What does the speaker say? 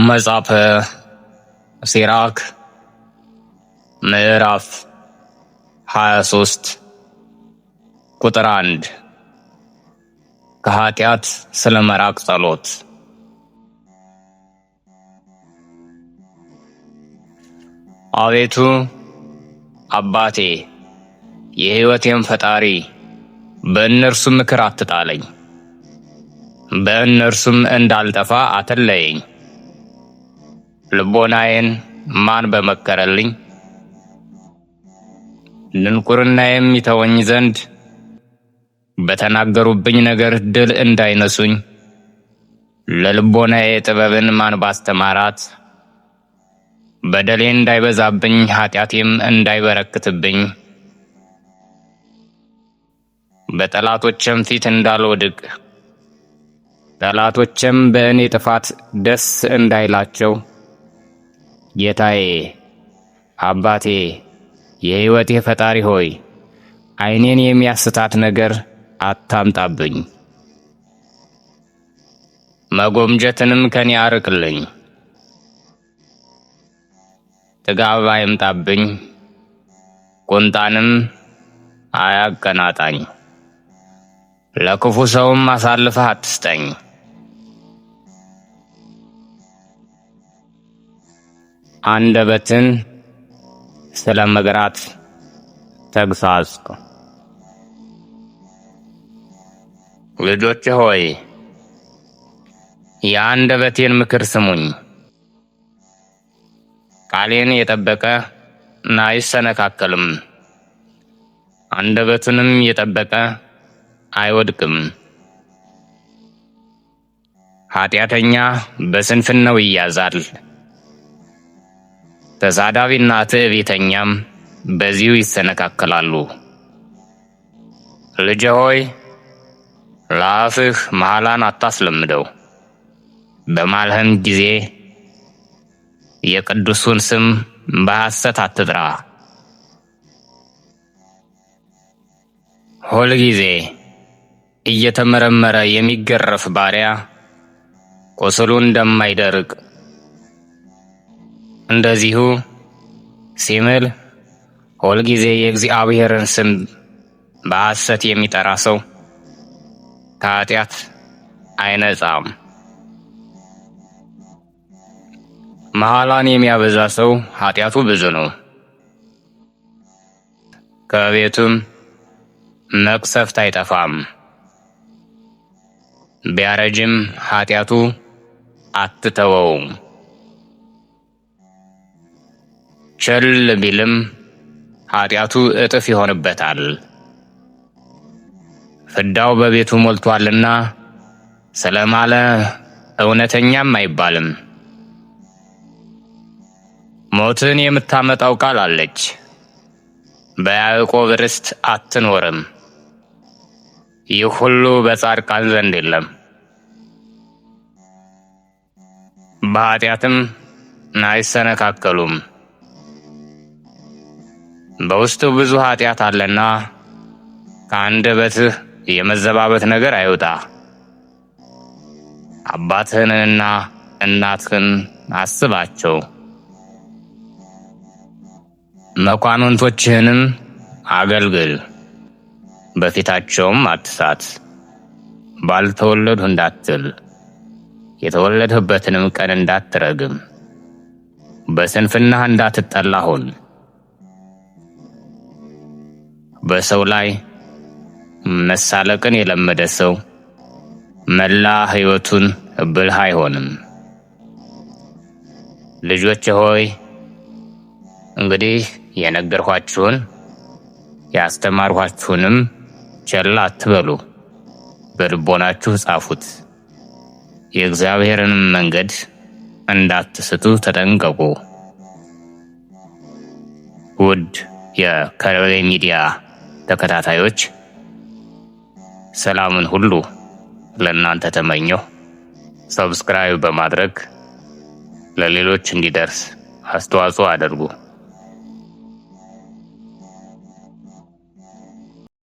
መጽሐፈ ሲራክ ምዕራፍ 23 ቁጥር 1 ከኃጢአት ስለመራቅ ጸሎት። አቤቱ አባቴ የሕይወቴም ፈጣሪ፣ በእነርሱ ምክር አትጣለኝ፣ በእነርሱም እንዳልጠፋ አትለየኝ። ልቦናዬን ማን በመከረልኝ? ድንቁርናዬም ይተወኝ ዘንድ በተናገሩብኝ ነገር ድል እንዳይነሱኝ። ለልቦናዬ ጥበብን ማን ባስተማራት? በደሌ እንዳይበዛብኝ ኃጢአቴም እንዳይበረክትብኝ። በጠላቶቼም ፊት እንዳልወድቅ፣ ጠላቶቼም በእኔ ጥፋት ደስ እንዳይላቸው። ጌታዬ አባቴ የሕይወቴ ፈጣሪ ሆይ፣ ዓይኔን የሚያስታት ነገር አታምጣብኝ። መጎምጀትንም ከኔ አርቅልኝ። ጥጋብ አይምጣብኝ፣ ቁንጣንም አያቀናጣኝ። ለክፉ ሰውም አሳልፈህ አትስጠኝ። አንደበትን ስለ መግራት ተግሣጽ። ልጆቼ ሆይ የአንደበቴን ምክር ስሙኝ። ቃሌን የጠበቀ አይሰነካከልም፣ አንደበቱንም የጠበቀ አይወድቅም። ኃጢአተኛ በስንፍናው ይያዛል፣ ተሳዳቢና ትዕቢተኛም በዚሁ ይሰነካከላሉ። ልጄ ሆይ ለአፍህ መሐላን አታስለምደው፣ በማልህም ጊዜ የቅዱሱን ስም በሐሰት አትጥራ። ሁል ጊዜ እየተመረመረ የሚገረፍ ባሪያ ቁስሉ እንደማይደርቅ እንደዚሁ ሲምል ሁልጊዜ የእግዚአብሔርን ስም በሐሰት የሚጠራ ሰው ከኃጢአት አይነጻም። መሐላን የሚያበዛ ሰው ኃጢአቱ ብዙ ነው፣ ከቤቱም መቅሰፍት አይጠፋም። ቢያረጅም ኃጢአቱ አትተወውም፣ ቸል ቢልም ኃጢአቱ እጥፍ ይሆንበታል። ፍዳው በቤቱ ሞልቷልና ስለማለ እውነተኛም አይባልም። ሞትን የምታመጣው ቃል አለች፣ በያዕቆብ ርስት አትኖርም። ይህ ሁሉ በጻድቃን ዘንድ የለም። በኃጢአትም አይሰነካከሉም። በውስጡ ብዙ ኃጢአት አለና ከአንደበትህ የመዘባበት ነገር አይውጣ። አባትህንና እናትህን አስባቸው፣ መኳንንቶችህንም አገልግል። በፊታቸውም አትሳት። ባልተወለድሁ እንዳትል፣ የተወለድህበትንም ቀን እንዳትረግም። በስንፍናህ እንዳትጠላ ሁን። በሰው ላይ መሳለቅን የለመደ ሰው መላ ሕይወቱን ብልህ አይሆንም። ልጆቼ ሆይ እንግዲህ የነገርኋችሁን ያስተማርኋችሁንም ቸል አትበሉ፣ በልቦናችሁ ጻፉት። የእግዚአብሔርን መንገድ እንዳትስቱ ተጠንቀቁ። ውድ የከረቤ ሚዲያ ተከታታዮች ሰላምን ሁሉ ለእናንተ ተመኘሁ። ሰብስክራይብ በማድረግ ለሌሎች እንዲደርስ አስተዋጽኦ አድርጉ።